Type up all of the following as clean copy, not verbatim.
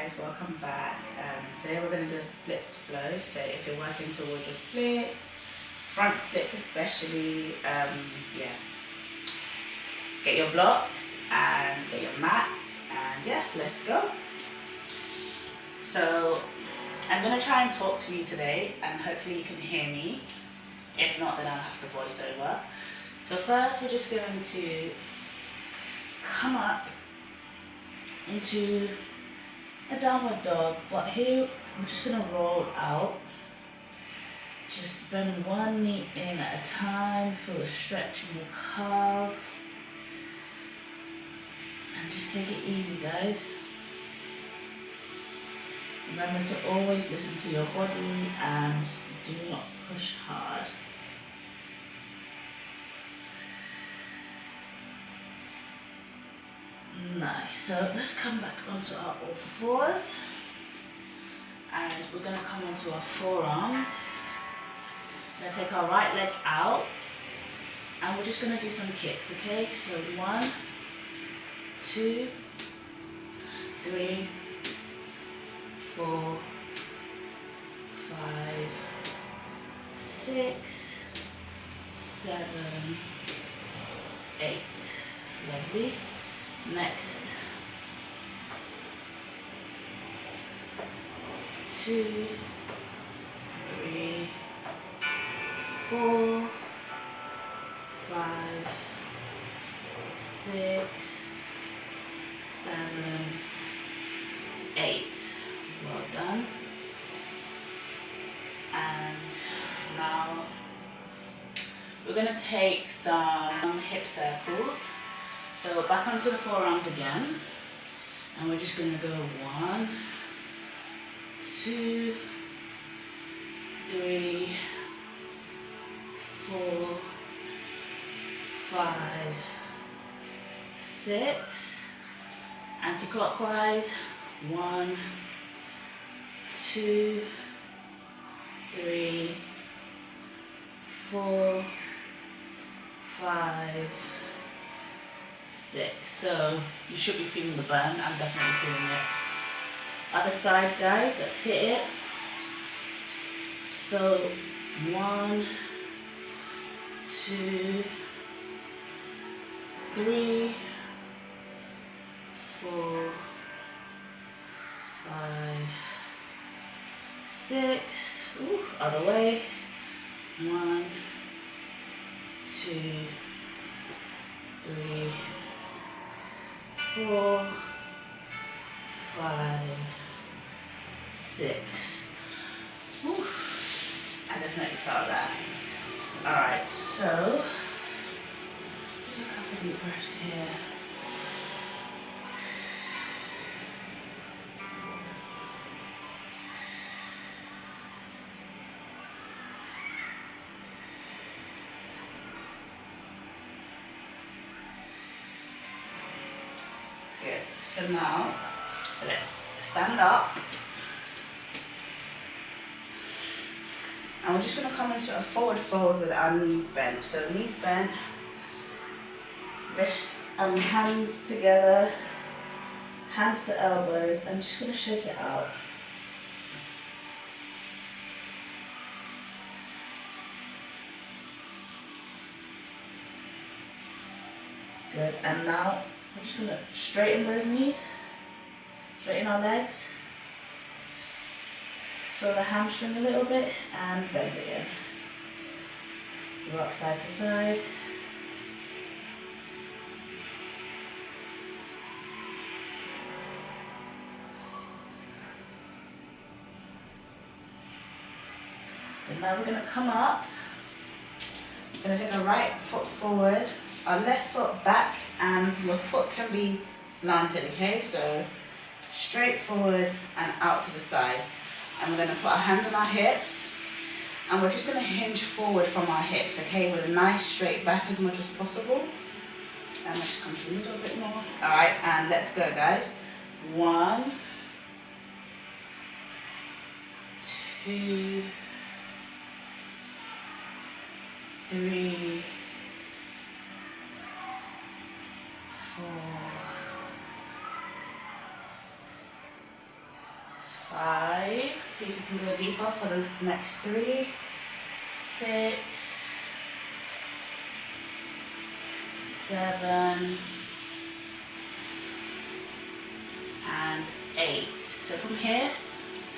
guys, welcome back. Today we're going to do a splits flow. So if you're working towards your splits, front splits especially, yeah, get your blocks and get your mat, and yeah, let's go. So I'm going to try and talk to you today, and hopefully you can hear me. If not, then I'll have to voice over. So first we're just going to come up into a downward dog, but here we're just going to roll out. Just bend one knee in at a time, feel a stretch in your calf. And just take it easy, guys. Remember to always listen to your body and do not push hard. Nice, so let's come back onto our all fours. And we're going to come onto our forearms. We're going to take our right leg out. And we're just going to do some kicks, okay? So 1, 2, 3, 4, 5, 6, 7, 8. Lovely. Next. 2, 3, 4, 5, 6, 7, 8. Well done. And now we're going to take some hip circles. So back onto the forearms again, and we're just going to go 1, 2, 3, 4, 5, 6, anti-clockwise, 1, 2, 3, 4, 5, 6. So you should be feeling the burn. I'm definitely feeling it. Other side, guys, let's hit it. So 1, 2, 3, 4, 5, 6. Ooh, other way. 1, 2, 3, 4, 5, 6. Whew. I definitely felt that. Alright, so just a couple deep breaths here. Good. So now let's stand up, and we're just going to come into a forward fold with our knees bent. So knees bent, wrists and hands together, hands to elbows, and just going to shake it out. Good. And now we're just going to straighten those knees, straighten our legs, feel the hamstring a little bit, and bend again. Rock side to side. And now we're going to come up. We're going to take our right foot forward, our left foot back, and your foot can be slanted, okay? So straight forward and out to the side. And we're going to put our hands on our hips, and we're just going to hinge forward from our hips, okay, with a nice straight back as much as possible. And let's come to a little bit more. Alright, and let's go, guys. 1, 2, 3, 4, 5. See if you can go deeper for the next 3. 6, 7, and 8. So from here,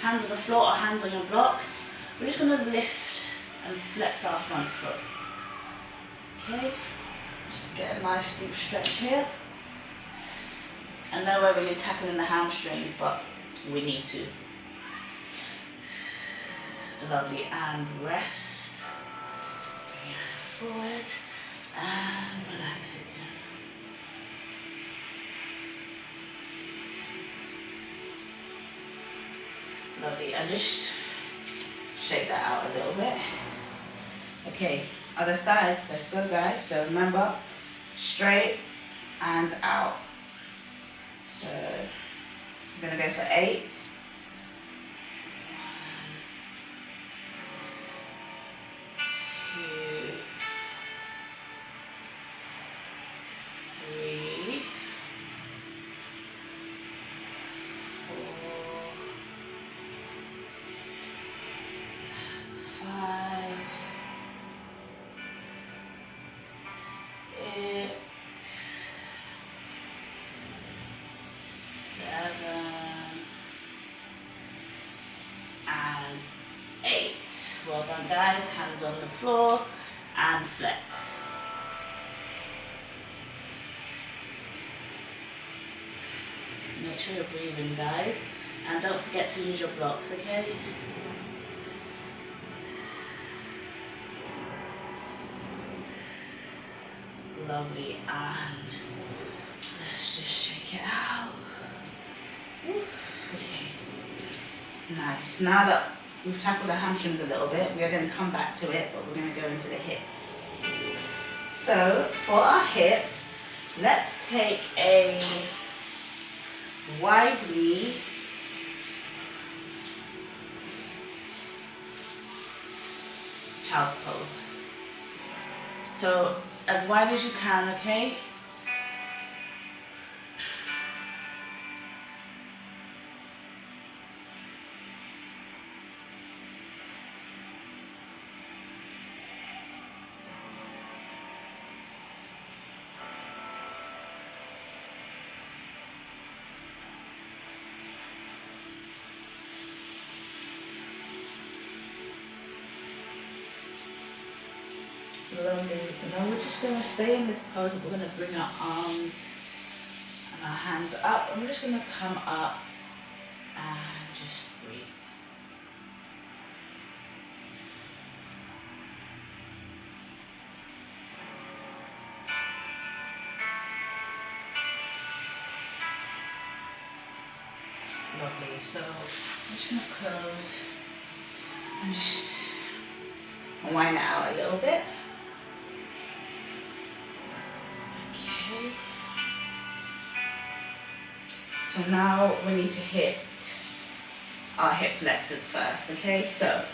hands on the floor or hands on your blocks, we're just going to lift and flex our front foot. Okay, just get a nice deep stretch here. I know we're really tackling the hamstrings, but we need to. Lovely, and rest. Bring your head forward and relax again. Lovely, and just shake that out a little bit. Okay, other side, let's go guys. So remember, straight and out. So I'm gonna go for 8. 1, 2, 3, 4, 5, 6, 7, and 8. Well done guys, hands on the floor and flex. Make sure you're breathing guys, and don't forget to use your blocks, okay? Lovely, and let's just shake it out. Okay, nice. Now that we've tackled the hamstrings a little bit, we are going to come back to it, but we're going to go into the hips. So for our hips, let's take a wide knee, child's pose. So as wide as you can, okay? Lovely. So now we're just going to stay in this pose. We're going to bring our arms and our hands up, and we're just going to come up and just breathe. Lovely. So I'm just going to close and just wind it out a little bit. Okay. So now we need to hit our hip flexors first, okay? So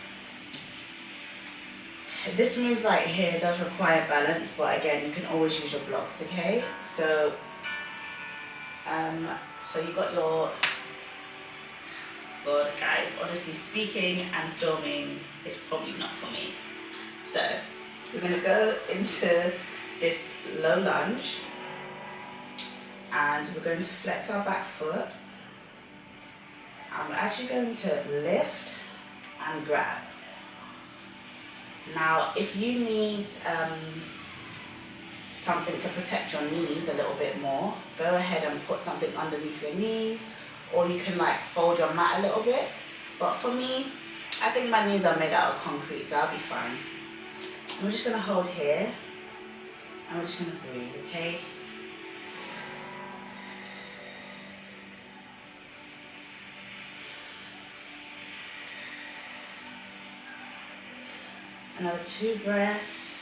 this move right here does require balance, but again, you can always use your blocks, okay? So you got your, God guys, honestly speaking and filming is probably not for me. So we're gonna go into this low lunge, and we're going to flex our back foot. I'm actually going to lift and grab. Now, if you need something to protect your knees a little bit more, go ahead and put something underneath your knees, or you can like fold your mat a little bit. But for me, I think my knees are made out of concrete, so I'll be fine. And we're just gonna hold here, and we're just gonna breathe, okay? Another 2 breaths.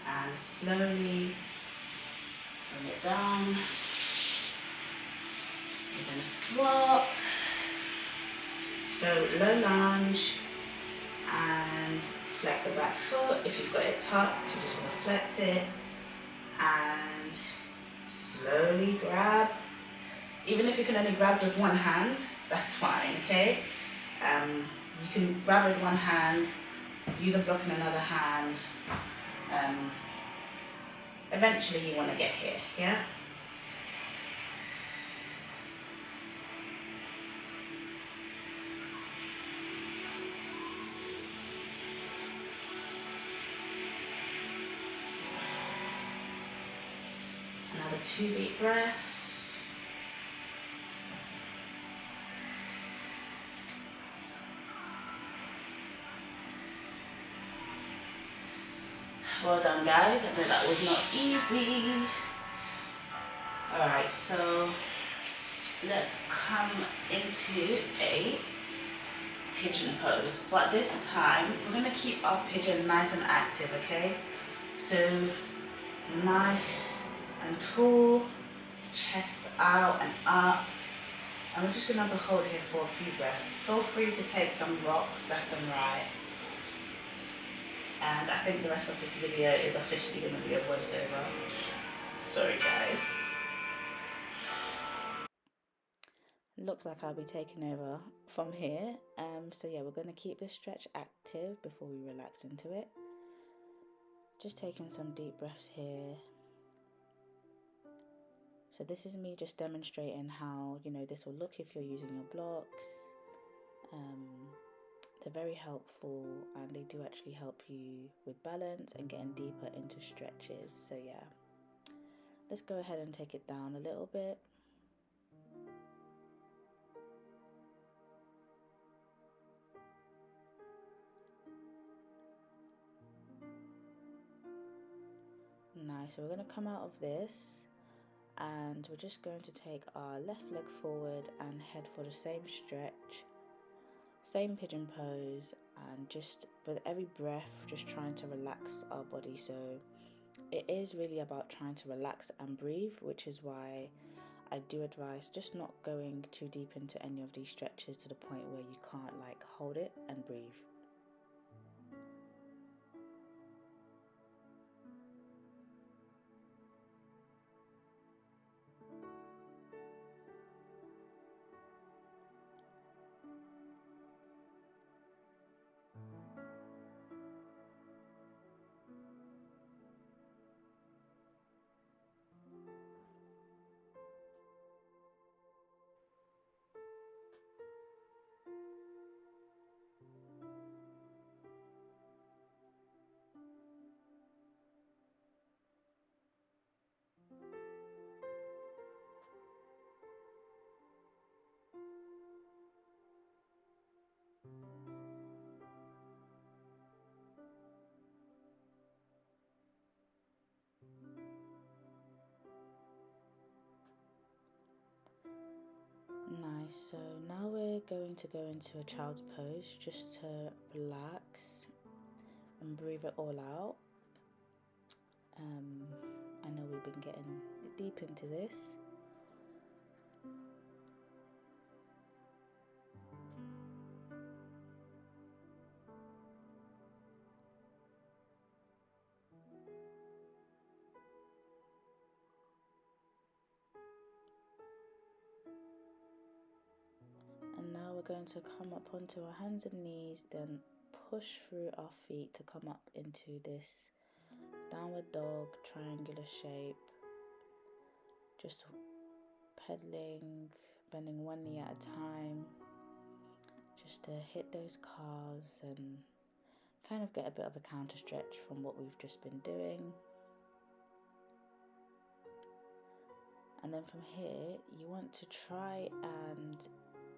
And slowly bring it down. We're going to swap. So low lunge and flex the back foot. If you've got it tucked, you're just going to flex it and slowly slowly grab. Even if you can only grab with one hand, that's fine, okay? You can grab with one hand, use a block in another hand. Eventually you want to get here, yeah? Another 2 deep breaths. Well done, guys. I know that was not easy. Alright, so let's come into a pigeon pose. But this time, we're going to keep our pigeon nice and active, okay? So, nice and tall, chest out and up. And we're just going to hold here for a few breaths. Feel free to take some rocks left and right. And I think the rest of this video is officially going to be a voiceover. Sorry, guys. Looks like I'll be taking over from here. So yeah, we're going to keep this stretch active before we relax into it. Just taking some deep breaths here. So this is me just demonstrating how, this will look if you're using your blocks. They're very helpful and they do actually help you with balance and getting deeper into stretches. So yeah, let's go ahead and take it down a little bit. Nice, so we're going to come out of this and we're just going to take our left leg forward and head for the same stretch. Same pigeon pose, and just with every breath just trying to relax our body. So it is really about trying to relax and breathe, which is why I do advise just not going too deep into any of these stretches to the point where you can't hold it and breathe. Nice, so now we're going to go into a child's pose just to relax and breathe it all out. I know we've been getting deep into this. And now we're going to come up onto our hands and knees, then push through our feet to come up into this downward dog triangular shape. Just pedaling, bending one knee at a time, just to hit those calves and kind of get a bit of a counter stretch from what we've just been doing. And then from here, you want to try and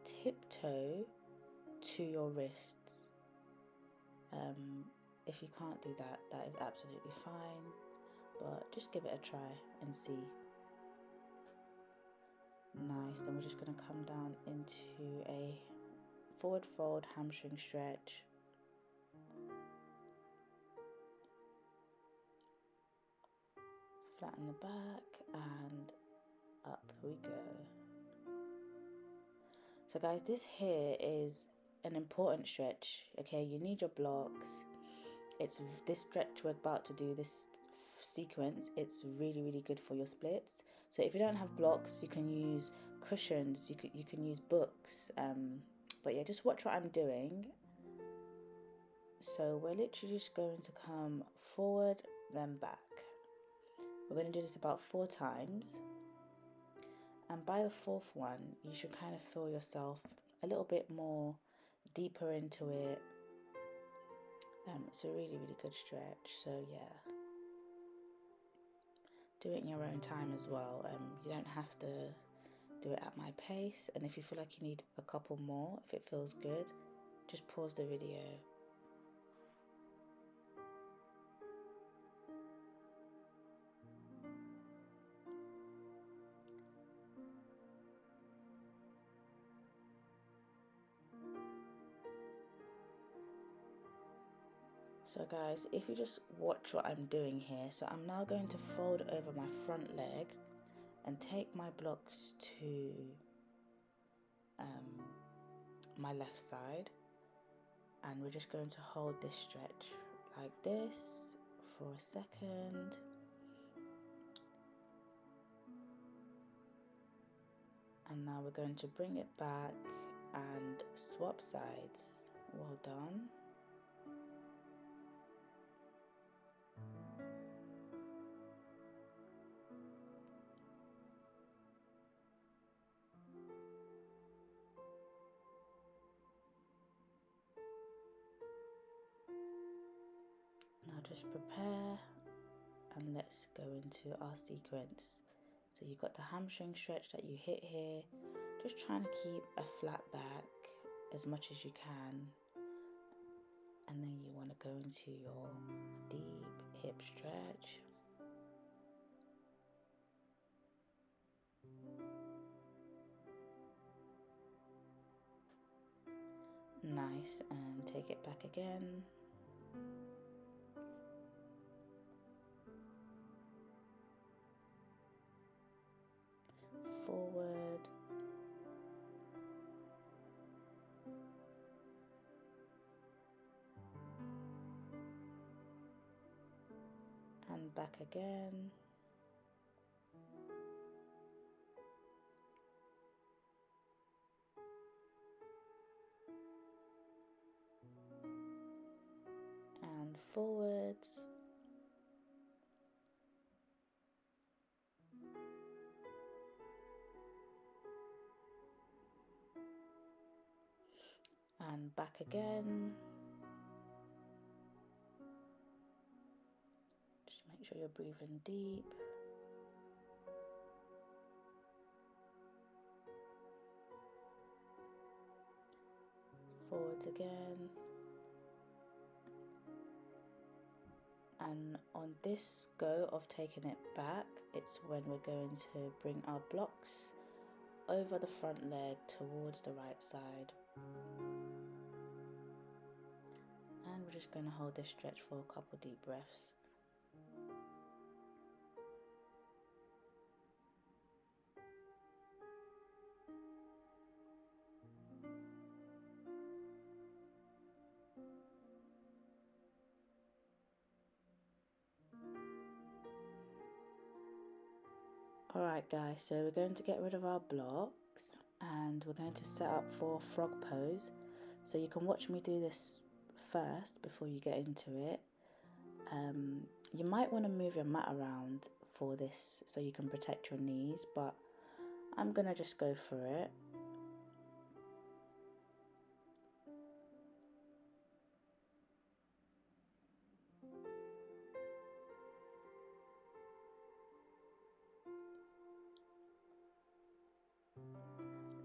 tiptoe to your wrists. If you can't do that, that is absolutely fine, but just give it a try and see. Nice, then we're just going to come down into a forward fold hamstring stretch. Flatten the back and up we go. So guys, this here is an important stretch, okay? You need your blocks. It's this stretch we're about to do, this sequence, it's really good for your splits. So if you don't have blocks, you can use cushions, you can use books, but yeah, just watch what I'm doing. So we're literally just going to come forward, then back. We're going to do this about 4 times, and by the 4th one you should kind of feel yourself a little bit more deeper into it. It's a really good stretch, so yeah, do it in your own time as well. You don't have to do it at my pace, and if you feel like you need a couple more, if it feels good, just pause the video. So guys, if you just watch what I'm doing here, so I'm now going to fold over my front leg and take my blocks to my left side, and we're just going to hold this stretch like this for a second. And now we're going to bring it back and swap sides. Well done. Now just prepare and let's go into our sequence. So you've got the hamstring stretch that you hit here, just trying to keep a flat back as much as you can, and then you want to go into your deep hip stretch. Nice, and take it back again. Forward. And back again. And forwards. And back again. Just make sure you're breathing deep. Forwards again. And on this go of taking it back, it's when we're going to bring our blocks over the front leg towards the right side. And we're just going to hold this stretch for a couple deep breaths. Alright guys, so we're going to get rid of our blocks and we're going to set up for frog pose. So you can watch me do this first before you get into it. You might want to move your mat around for this so you can protect your knees, but I'm gonna just go for it.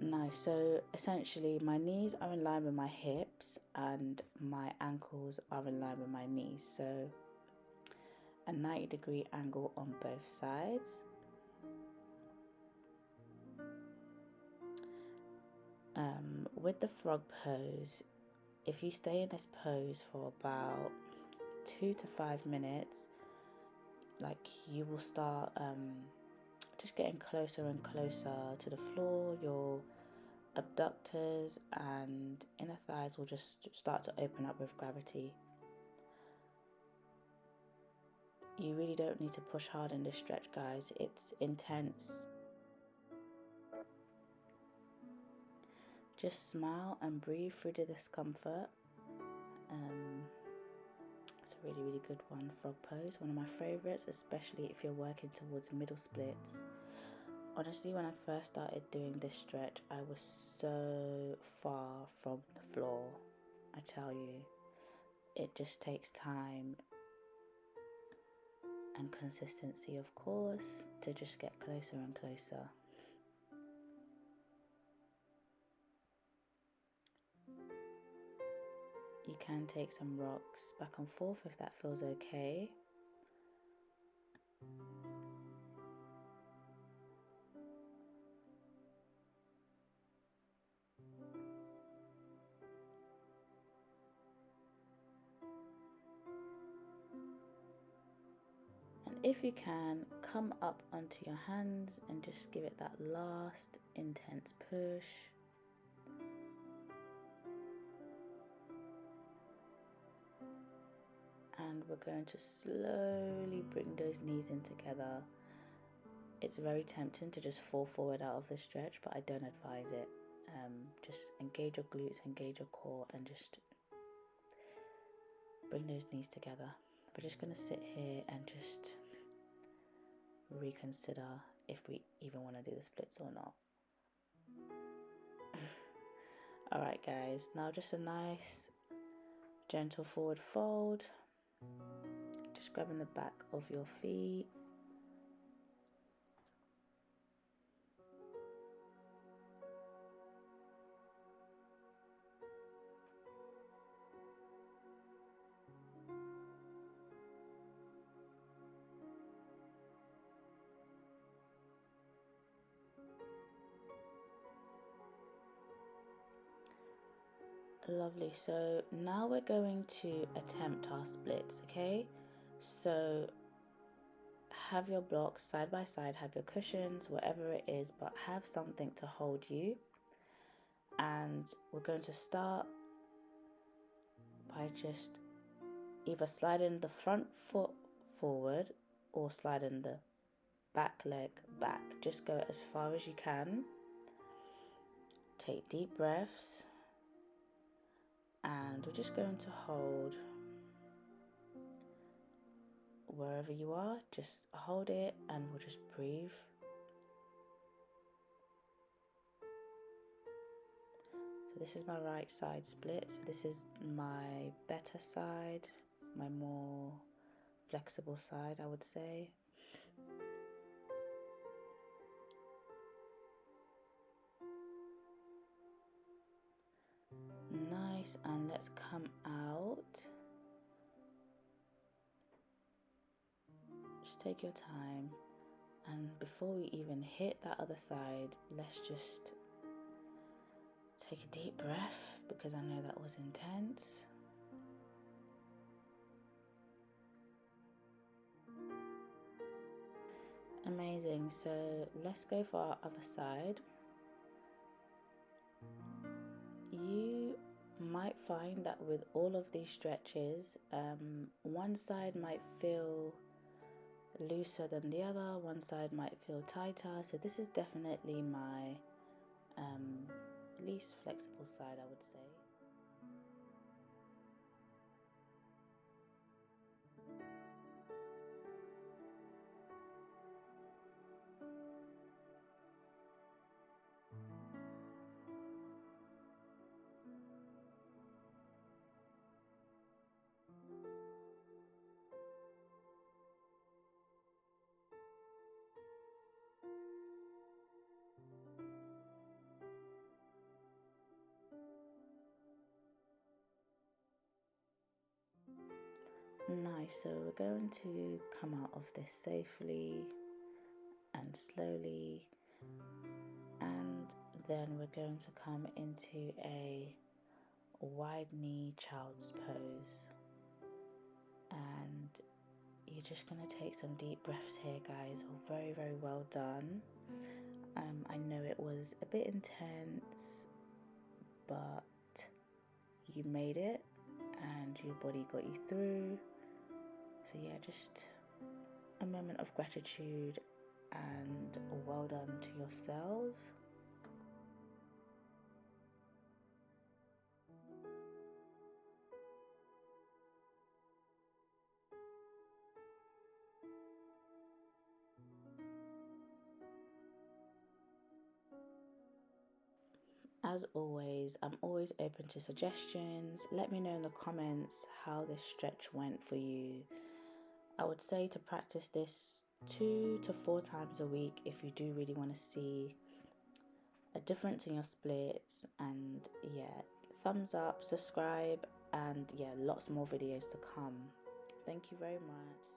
Nice, so essentially my knees are in line with my hips and my ankles are in line with my knees, so a 90-degree angle on both sides. With the frog pose, if you stay in this pose for about 2 to 5 minutes, like you will start just getting closer and closer to the floor. Your abductors and inner thighs will just start to open up with gravity. You really don't need to push hard in this stretch, guys. It's intense. Just smile and breathe through the discomfort. It's a really, really good one, frog pose. One of my favorites, especially if you're working towards middle splits. Honestly, when I first started doing this stretch, I was so far from the floor. I tell you, it just takes time and consistency, of course, to just get closer and closer. You can take some rocks back and forth if that feels okay. And if you can, come up onto your hands and just give it that last intense push. And we're going to slowly bring those knees in together. It's very tempting to just fall forward out of the stretch, but I don't advise it. Just engage your glutes, engage your core, and just bring those knees together. We're just going to sit here and just reconsider if we even want to do the splits or not. Alright guys, now just a nice gentle forward fold. Just grabbing the back of your feet. Lovely, so now we're going to attempt our splits, okay? So have your blocks side by side, have your cushions, whatever it is, but have something to hold you. And we're going to start by just either sliding the front foot forward or sliding the back leg back. Just go as far as you can. Take deep breaths. And we're just going to hold wherever you are, just hold it and we'll just breathe. So this is my right side split. So this is my better side, my more flexible side, I would say. Nice, and let's come out. Just take your time, and before we even hit that other side, let's just take a deep breath, because I know that was intense. Amazing, so let's go for our other side. You might find that with all of these stretches, one side might feel looser than the other, one side might feel tighter. So this is definitely my least flexible side, I would say. Nice, so we're going to come out of this safely and slowly, and then we're going to come into a wide knee child's pose. And you're just going to take some deep breaths here, guys. Very, very well done. I know it was a bit intense, but you made it and your body got you through. So yeah, just a moment of gratitude and well done to yourselves. As always, I'm always open to suggestions. Let me know in the comments how this stretch went for you. I would say to practice this 2 to 4 times a week if you do really want to see a difference in your splits. And yeah, thumbs up, subscribe, and yeah, lots more videos to come. Thank you very much.